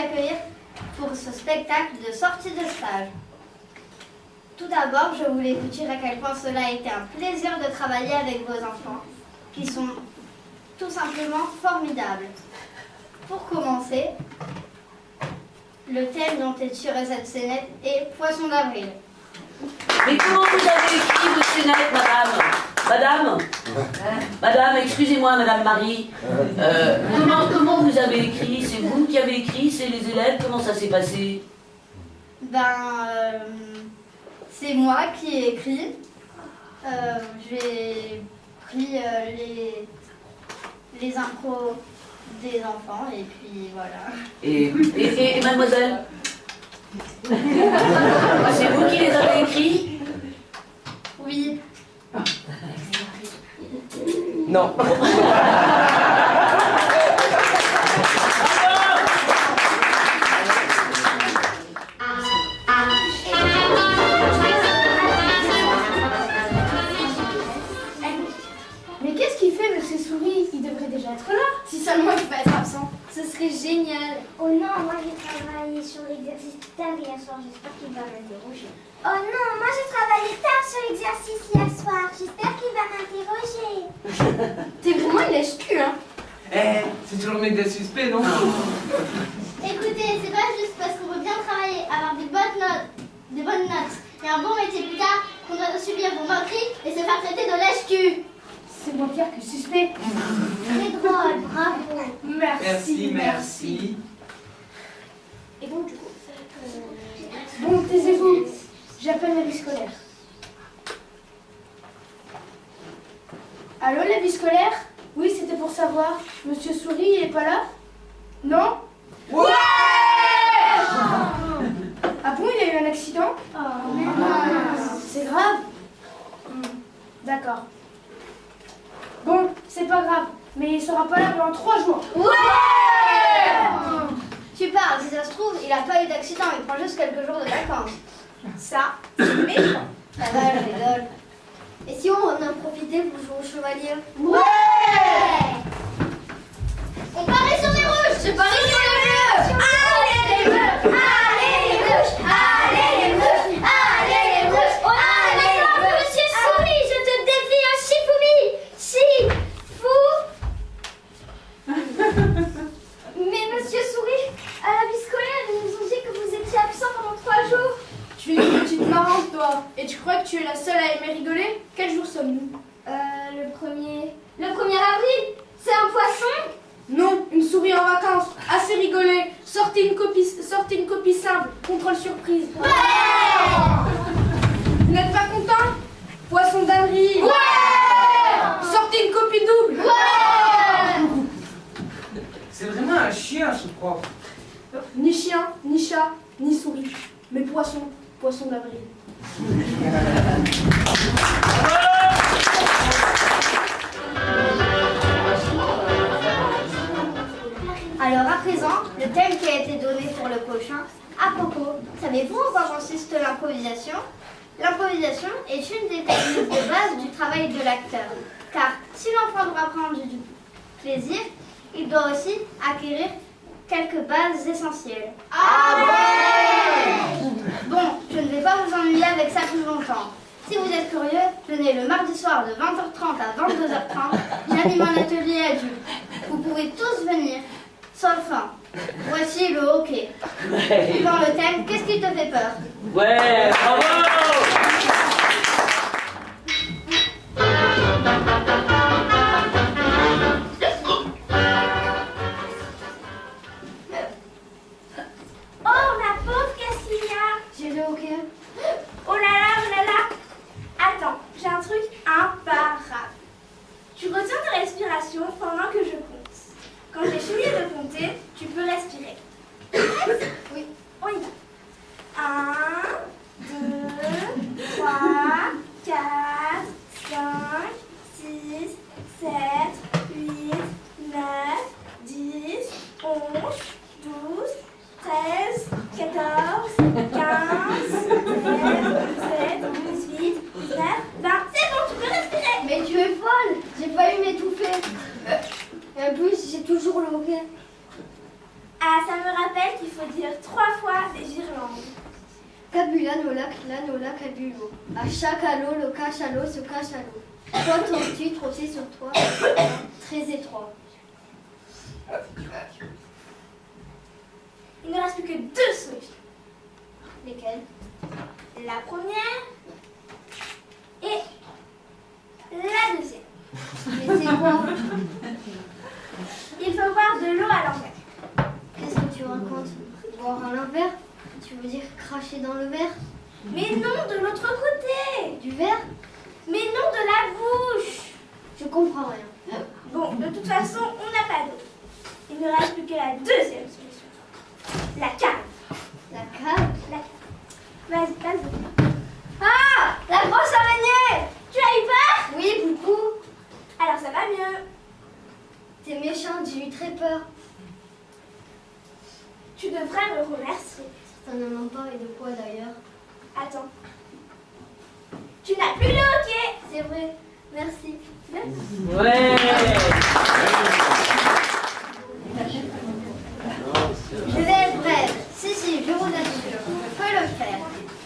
accueillir pour ce spectacle de sortie de stage. Tout d'abord, je voulais vous dire à quel point cela a été un plaisir de travailler avec vos enfants, qui sont tout simplement formidables. Pour commencer, le thème dont est tiré cette scénette est Poisson d'avril. Mais comment vous avez écrit vos scénettes, madame? Madame? Madame, excusez-moi, madame Marie. Comment vous avez écrit? C'est vous qui avez écrit? C'est les élèves? Comment ça s'est passé? C'est moi qui ai écrit. J'ai pris les impros des enfants et puis voilà. Et mademoiselle? C'est vous qui les avez écrits? Oui. Non. Mais qu'est-ce qu'il fait, Monsieur Souris? Il devrait déjà être là. Si seulement il peut être absent. Ce serait génial. Oh non, moi j'ai travaillé sur l'exercice tard hier soir, j'espère qu'il va m'interroger. Oh non, moi j'ai travaillé tard sur l'exercice hier soir, j'espère qu'il va m'interroger. T'es vraiment une lèche-cul, hein? C'est toujours le mec des suspects, non? Écoutez, c'est pas juste parce qu'on veut bien travailler, avoir des bonnes notes et un bon métier plus tard qu'on doit subir vos moqueries et se faire traiter de lèche-cul. C'est moins pire que suspect. C'est drôle, bravo. Merci. Et donc, du coup, bon, taisez-vous. J'appelle la vie scolaire. Allô, la vie scolaire? Oui, c'était pour savoir. Monsieur Souris, il est pas là? Non? Ouais! Ah bon, il a eu un accident? C'est grave? D'accord. Bon, c'est pas grave, mais il sera pas là pendant 3 jours. Tu parles, si ça se trouve, il a pas eu d'accident, il prend juste quelques jours de vacances. Ça, c'est méchant. Ça va, je rigole. Et si on en profitait pour jouer au chevalier? On parie sur les rouges! Je parie sur les bleus! Allez les bleus! Allez les rouges! Allez les rouges! Allez les rouges! Allez les bleus! Monsieur Souris, je te défie un chifoumi! Mais Monsieur Souris, à la vie scolaire, ils nous ont dit que vous étiez absent pendant 3 jours. Tu es une petite marrante, toi. Et tu crois que tu es la seule à aimer rigoler? Quel jour sommes-nous? Le 1er avril, c'est un poisson? Non, une souris en vacances. Assez rigolé. Sortez une copie simple. Contrôle surprise. Vous n'êtes pas content? Poisson d'avril. Sortez une copie double. C'est vraiment un chien, ce prof. Ni chien, ni chat, ni souris. Mais poisson d'avril. Alors à présent, le thème qui a été donné pour le prochain, à propos, savez-vous en quoi consiste l'improvisation? L'improvisation est une des techniques de base du travail de l'acteur. Car si l'enfant doit prendre du plaisir, il doit aussi acquérir quelques bases essentielles. Bon, je ne vais pas vous ennuyer avec ça plus longtemps. Si vous êtes curieux, venez le mardi soir de 20h30 à 22h30. J'anime un atelier adulte. Vous pouvez tous venir, sauf un. Voici le hockey. Suivant le thème, qu'est-ce qui te fait peur? Ouais, bravo! Oh, ma pauvre, qu'est-ce qu'il y a? J'ai le hockey. Oh là là, oh là là. Attends, j'ai un truc imparable. Tu retiens ta respiration pendant que je compte. Quand j'ai fini de compter, tu peux respirer. Oui, on y va. 1, 2, 3, 4, 5, 6, 7, 8, 9, 10, 11, 12, 13, 14, 15, 16, 17, 18, 19, 20. C'est bon, tu peux respirer. Mais tu es folle! J'ai failli m'étouffer. Et en plus, j'ai toujours le hockey. Ah, ça me rappelle qu'il faut dire 3 fois des Irlandes. Cabula, nola, cla, nola, cabulo. À chaque allo, le cachalot se cache à l'eau. Toi, tortue, trotté sur toi, très étroit. Il ne reste plus que 2 solutions. Lesquelles? La première et la deuxième. Mais c'est quoi? Il faut boire de l'eau à l'envers. Qu'est-ce que tu racontes? Boire à l'envers? Tu veux dire cracher dans le verre? Mais non, de l'autre côté. Du verre? Mais non, de la bouche. Je comprends rien. Bon, de toute façon, on n'a pas d'eau. Il ne reste plus que la deuxième solution. La cave. La cave? La cave. Vas-y, vas-y. Ah! La grosse araignée! Tu as eu peur? Oui, beaucoup. Alors ça va mieux. T'es méchante, j'ai eu très peur. Tu devrais me remercier. Certainement pas, et de quoi d'ailleurs? Attends. Tu n'as plus le hockey. C'est vrai, merci. Ouais. Je vais être brève. Si, je vous assure, je peux le faire.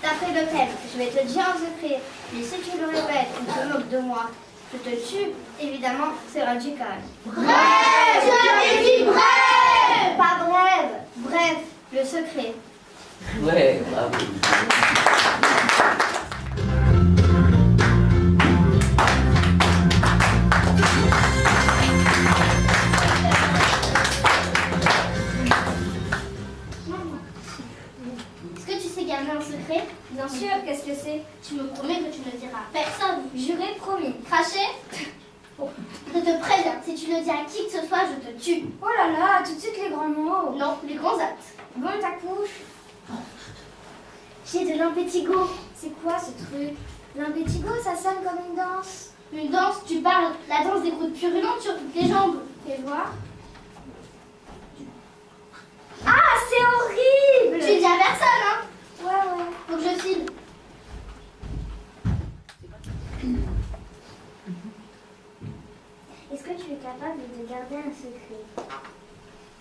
D'après le thème, je vais te dire en secret. Mais si tu le répètes ou te moques de moi, je te tue. Évidemment, c'est radical. Bref, tu avais dit bref. Pas brève. Bref, le secret. Ouais, bravo. Est-ce que tu sais garder un secret? Bien sûr, qu'est-ce que c'est? Tu me promets que tu ne le diras à personne. Juré, promis. Craché? Oh, je te préviens, si tu le dis à qui que ce soit, je te tue. Oh là là, tout de suite les grands mots. Non, les grands actes. Bon, ta couche. J'ai de l'impétigo. C'est quoi ce truc? L'impétigo, ça sonne comme une danse. Une danse, tu parles. La danse des gouttes purulentes sur toutes les jambes. Fais voir. Ah, c'est horrible. Tu dis à personne, hein? Ouais. Faut que je file. Est-ce que tu es capable de garder un secret?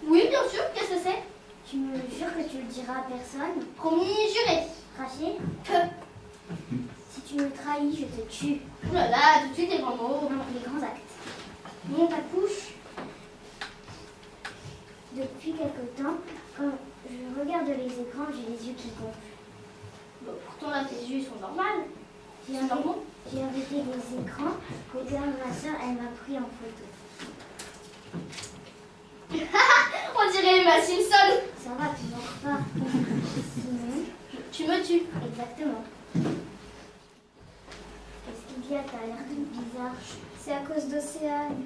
Oui, bien sûr. Qu'est-ce que c'est? Tu me jures que tu le diras à personne? Promis, juré. Craché? Que? Si tu me trahis, je te tue. Ouh là là, tout de suite les grands mots. Non, les grands actes. Monte ta couche. Depuis quelque temps, quand je regarde les écrans, j'ai les yeux qui gonflent. Bon, pourtant là, tes yeux sont normaux. J'ai arrêté les écrans. Regarde, ma soeur, elle m'a pris en photo. On dirait Emma Simpson. Ça va, tu mords pas. Sinon, Tu me tues. exactement. Qu'est-ce qu'il y a? T'as l'air toute bizarre. C'est à cause d'Océane.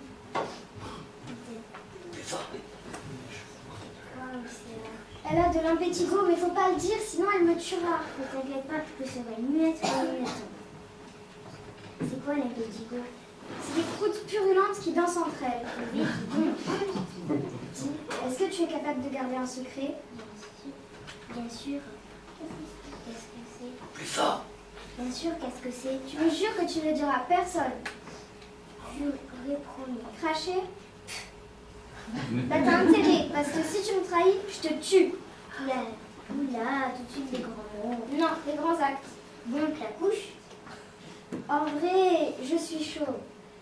Elle a de l'impétigo, mais faut pas le dire, sinon elle me tuera. Ne t'inquiète pas, tu peux sauver une muette ou une muette. C'est quoi l'impétigo? C'est des croûtes purulentes qui dansent entre elles. Oui. Est-ce que tu es capable de garder un secret? Bien sûr. Qu'est-ce que c'est? Plus fort. Bien sûr, qu'est-ce que c'est? Tu me jures que tu ne le diras à personne. Juré, promis. Craché? Bah t'as intérêt, parce que si tu me trahis, je te tue. Oula, tout de suite les grands mots. Non, les grands actes. Monte la couche. En vrai, je suis chaud.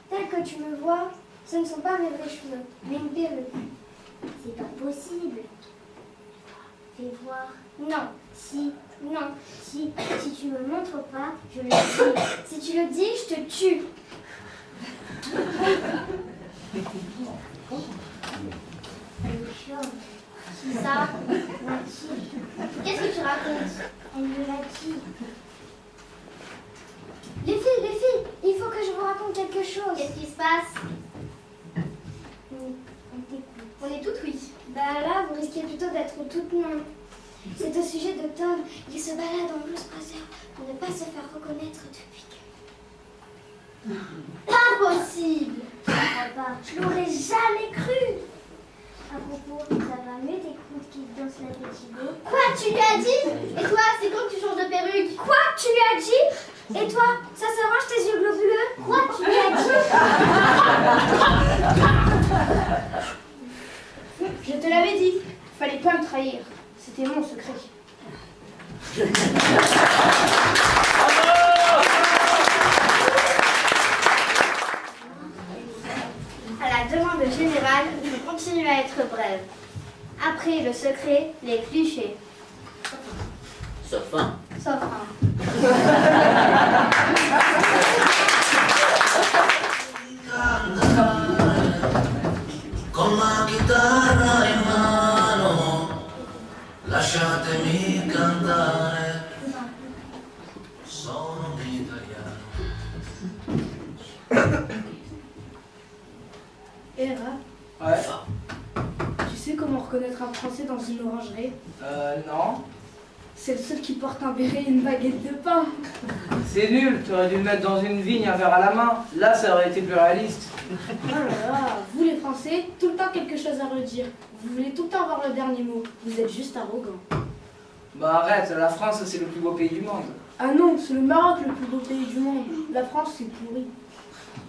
Tel que tu me vois, ce ne sont pas mes vrais cheveux, mais une perruque. C'est pas possible. Fais voir. Non, si, non, si tu me montres pas, je le dis. Si tu le dis, je te tue. Elle est chiante. Qui ça? Mathilde. Qu'est-ce que tu racontes? Elle me l'a dit. Les filles, Il faut que je vous raconte quelque chose. qu'est-ce qui se passe? On t'écoute. On est toutes oui. Bah là, vous risquez plutôt d'être toutes non. C'est au sujet de Tom. Il se balade en blouse brasseur pour ne pas se faire reconnaître depuis que... Impossible. Je crois pas. Je l'aurais jamais cru. À propos, ça va mieux tes croûtes qui dansent la petite go. Quoi, tu lui as dit? Et toi, c'est quand que tu changes de perruque? Quoi? Tu lui as dit? Et toi, ça s'arrange tes yeux globuleux? Quoi? Tu lui as dit? Je te l'avais dit. Fallait pas à être brève. Après le secret, les clichés. Sauf un. Sauf un. Con la chitarra in mano, lasciatemi cantare, sono un italiano. Era, Ouais. tu sais comment reconnaître un Français dans une orangerie? Non. C'est le seul qui porte un béret et une baguette de pain. C'est nul, tu aurais dû le mettre dans une vigne, un verre à la main. Là, ça aurait été plus réaliste. Oh là là, vous les Français, tout le temps quelque chose à redire. Vous voulez tout le temps avoir le dernier mot. Vous êtes juste arrogant. Bah arrête, la France, c'est le plus beau pays du monde. Ah non, c'est le Maroc le plus beau pays du monde. La France, c'est pourri.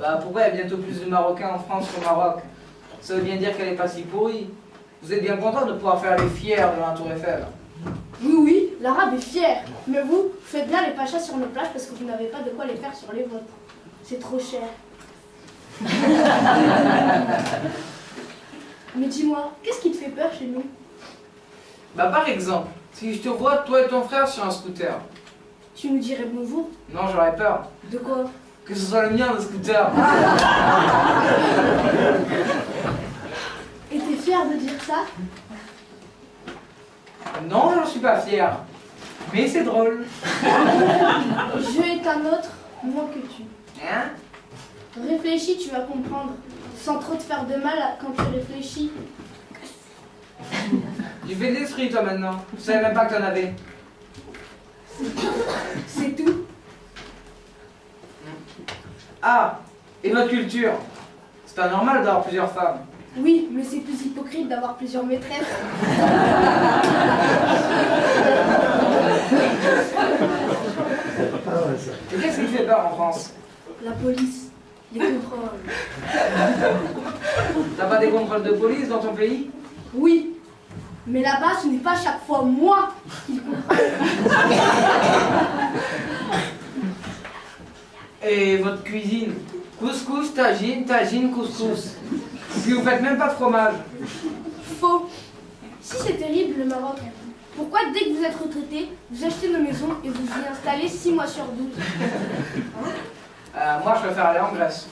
Bah pourquoi il y a bientôt plus de Marocains en France qu'au Maroc? Ça veut bien dire qu'elle est pas si pourrie. Vous êtes bien content de pouvoir faire les fiers devant la Tour Eiffel. Oui, oui, l'arabe est fier. Mais vous, faites bien les pachas sur nos plages parce que vous n'avez pas de quoi les faire sur les vôtres. C'est trop cher. Mais dis-moi, qu'est-ce qui te fait peur chez nous? Bah par exemple, si je te vois, toi et ton frère sur un scooter. Tu nous dirais bonjour? Non, j'aurais peur. De quoi? Que ce soit le mien, le scooter. Et t'es fier de dire ça? Non, j'en suis pas fier. Mais c'est drôle. Je est un autre, moins que tu. Hein? Réfléchis, tu vas comprendre. Sans trop te faire de mal quand tu réfléchis. Tu fais de l'esprit toi maintenant. Je savais même pas que t'en avais. C'est tout. Ah, et votre culture? C'est pas normal d'avoir plusieurs femmes. Oui, mais c'est plus hypocrite d'avoir plusieurs maîtresses. Et qu'est-ce qui te fait peur en France? La police, les contrôles. T'as pas des contrôles de police dans ton pays? Oui, mais là-bas, ce n'est pas chaque fois moi qui le contrôle. Et votre cuisine? Couscous, tagine, tagine, couscous. Puis vous faites même pas de fromage. Faux. Si c'est terrible le Maroc, pourquoi dès que vous êtes retraité, vous achetez nos maisons et vous y installez 6 mois sur 12? Moi, je préfère aller en Grèce.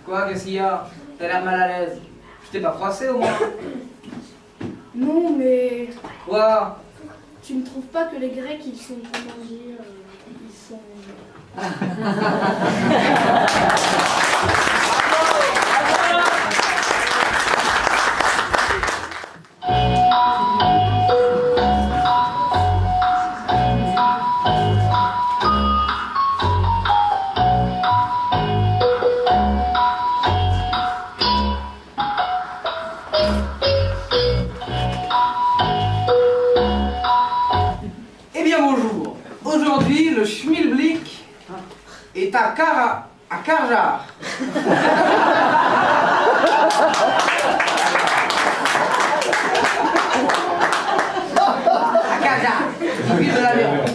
Quoi, qu'est-ce qu'il y a? T'as l'air mal à l'aise. Je t'ai pas froissé au moins. Non, mais Quoi? tu ne trouves pas que les Grecs, ils sont, comment dire, ils sont... Eh bien bonjour. Aujourd'hui, le schmilblick est à Karjar. À Karjar, ville de la mer.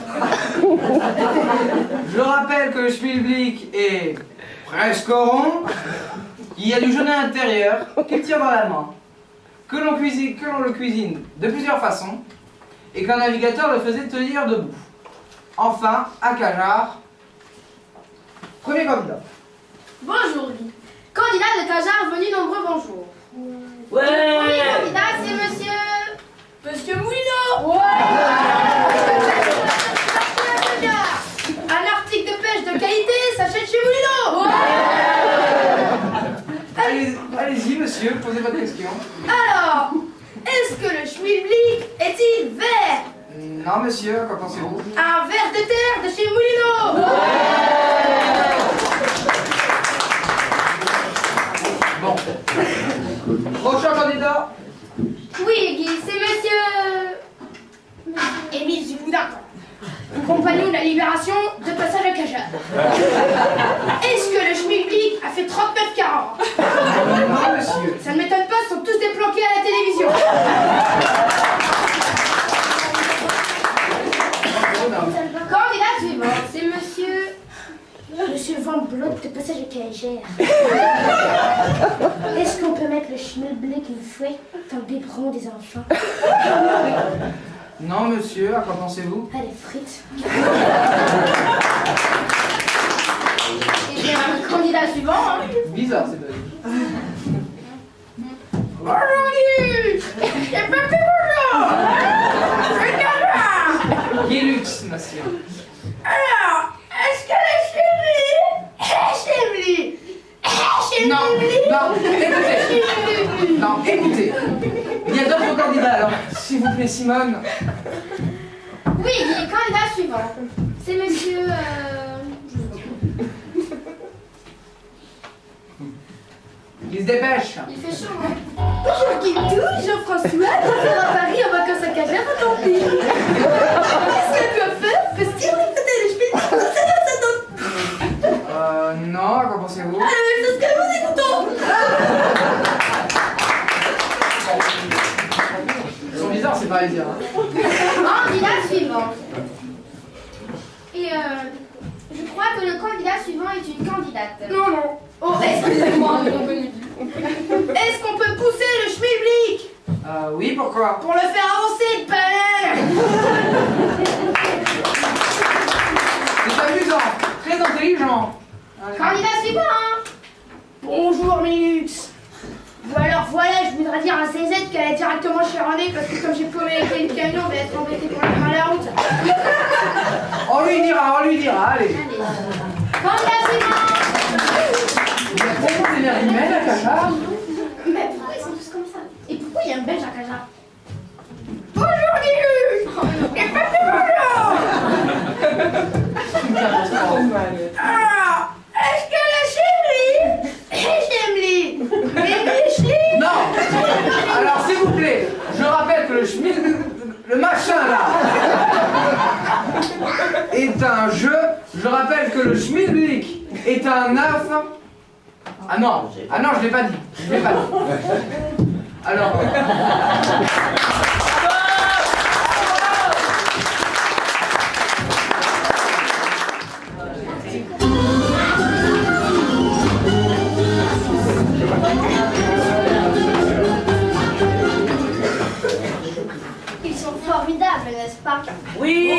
Je rappelle que le schmilblick est presque rond. Il y a du jaune à l'intérieur qu'il tire dans la main. Que l'on le cuisine de plusieurs façons. Et qu'un navigateur le faisait tenir debout. Enfin, à Karjar, premier candidat. Bonjour, Guy. Candidat de Cajar, venu nombreux, bonjour. Ouais. Premier candidat, c'est monsieur... Monsieur Moulineau. Un article de pêche de qualité s'achète chez Moulineau. Allez-y, monsieur, posez votre question. Alors, est-ce que le schmilblick est-il vert? Non, monsieur, qu'en pensez-vous? Un ver de terre de chez Moulineau. Bon. Prochain candidat. Oui, Guy, c'est monsieur... Émile Zuboudin, compagnon de la Libération, de passage à Cajar. Est-ce que le schmilblick a fait 39,40? Non, monsieur. Ça ne m'étonne pas, ils sont tous déplanqués à la télévision. Candidat suivant, c'est monsieur Monsieur Van Blot de passage à Cagère. Est-ce qu'on peut mettre le schmilblick une fouet dans le biberon des enfants? Non, monsieur, à quoi pensez-vous? Ah, les frites. Et bien, candidat suivant, hein. Bizarre, c'est pas dit. Aujourd'hui, j'ai pas fait bonjour. Regarde-moi. Guilux, monsieur. Alors, est-ce que la chérie Non, écoutez. Non, écoutez. Il y a d'autres candidats, alors, s'il vous plaît, Simone. Oui, il est candidat suivant. C'est monsieur... Il se dépêche. Il fait chaud, hein. Bonjour Guidou, Jean-François, professeur à Paris en vacances à Cagère, tant pis. Qu'est-ce qu'elle doit faire? Peut-il répéter les chemins? Non, à quoi pensez-vous? C'est ce qu'elle vous écoutons. Ils sont bizarres, c'est pas à le dire. Hein. Candidat suivant. Et je crois que le candidat suivant est une candidate. Non, non. Oh, excusez-moi. Est-ce qu'on peut pousser le schmilblick? Oui, pourquoi? Pour le faire avancer de panel. C'est amusant, très intelligent. Allez. Candidat suivant. Bonjour Minux. Ou alors voilà, je voudrais dire à CZ qu'elle est directement chez René parce que comme j'ai paumé les clés du camion, on va être embêté pour la fin de la route. On lui dira, allez. Candidat suivant. Il y a tellement d'énergie humaine à Cachard. Mais pourquoi ils sont tous comme ça? Et pourquoi il y a un belge à Cajard? Bonjour Minux. Et pas de bonjour. Ah, est-ce que la chérie Non. Alors, s'il vous plaît, je rappelle que le machin là est un jeu. Je rappelle que le schmilblick est un œuf. Ah non, je l'ai pas dit. Alors. Ils sont formidables, n'est-ce pas? Oui.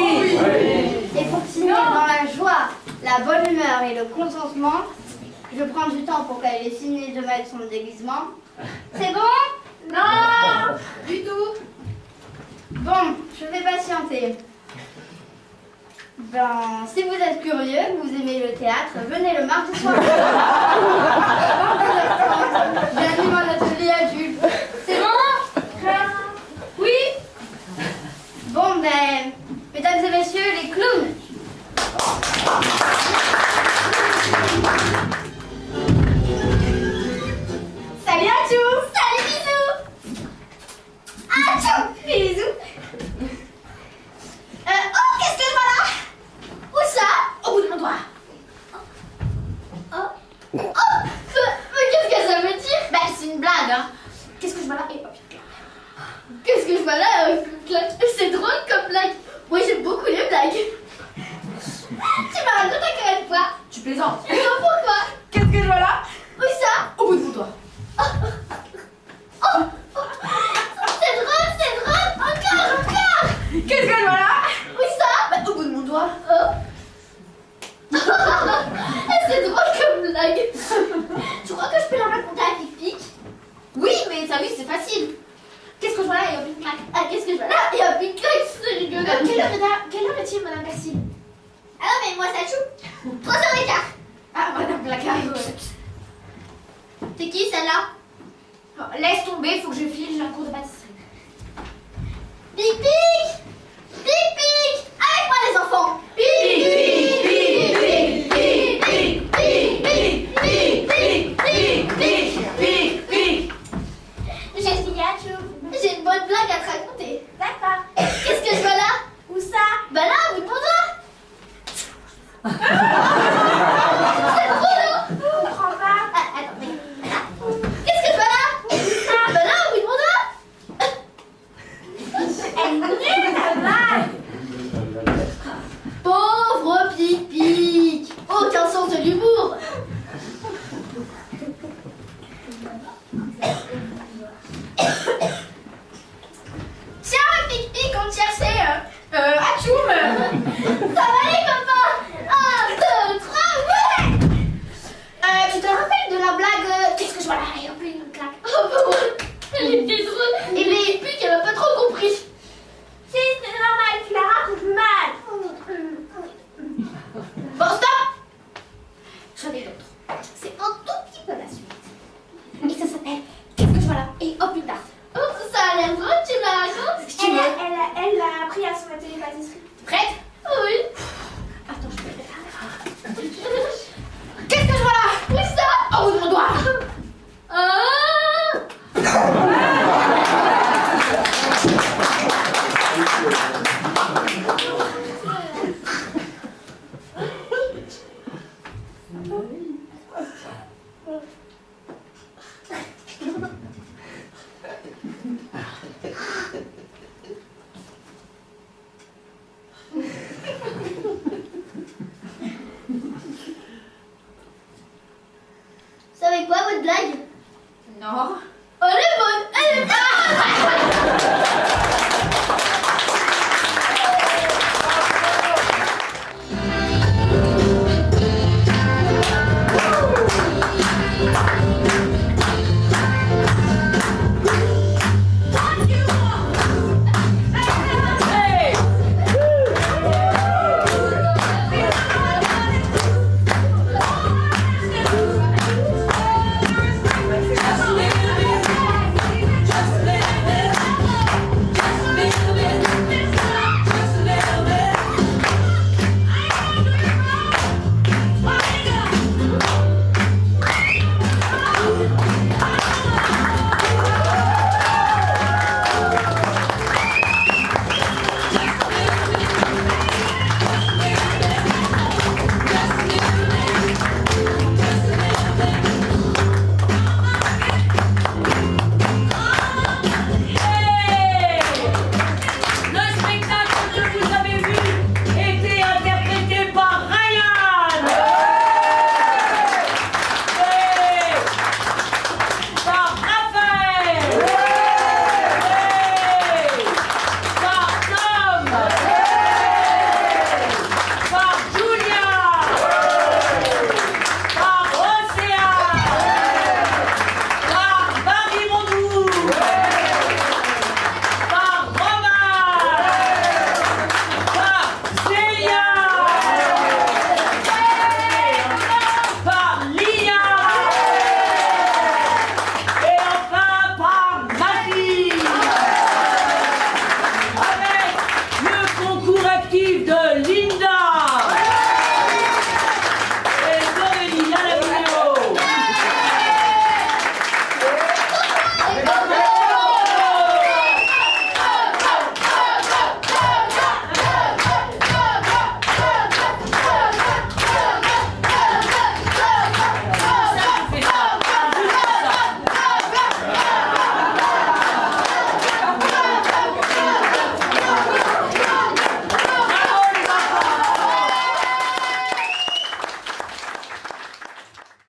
Et pour finir dans la joie, la bonne humeur et le consentement, je prends du temps pour qu'elle ait fini de mettre son déguisement. C'est bon? Non, du tout. Bon, je vais patienter. Ben, si vous êtes curieux, que vous aimez le théâtre, venez le mardi soir. J'anime un atelier adulte. C'est bon? Oui? Bon, ben, mesdames et messieurs, les clowns. Salut Atchou. Salut bisous. Atchou, bisous. Oh, qu'est-ce que je vois là? Où ça? Au bout de mon doigt. Oh, mais qu'est-ce que ça veut dire? Ben, c'est une blague, hein. Qu'est-ce que je vois là? Et hop, qu'est-ce que je vois là? C'est drôle comme blague. Moi, j'aime beaucoup les blagues. Tu m'as raconté encore une fois. Tu plaisantes. Non, pourquoi? Qu'est-ce que je vois là? Où ça? Au bout de mon doigt. C'est drôle, encore. Qu'est-ce que je vois là? Où ça? Au bout de mon doigt. C'est drôle comme blague. Tu crois que je peux la raconter à Pic-Pic? Oui, mais t'as vu, c'est facile. Qu'est-ce que je vois là et hop, une claque? Ah, qu'est-ce que je vois là et hop, une claque? C'est rigolo. Quelle heure est-il, Madame Cassine? Ah non, mais moi, ça joue. 3h15. Ah, Madame Placard. C'est qui, celle-là? Oh, laisse tomber, faut que je file, j'ai un cours de pâtisserie. Pic-Pic! Pic-Pic! Avec moi, les enfants! J'ai une bonne blague à te raconter. D'accord. Qu'est-ce que je vois là? Où ça? Bah là, au bout de mon doigt.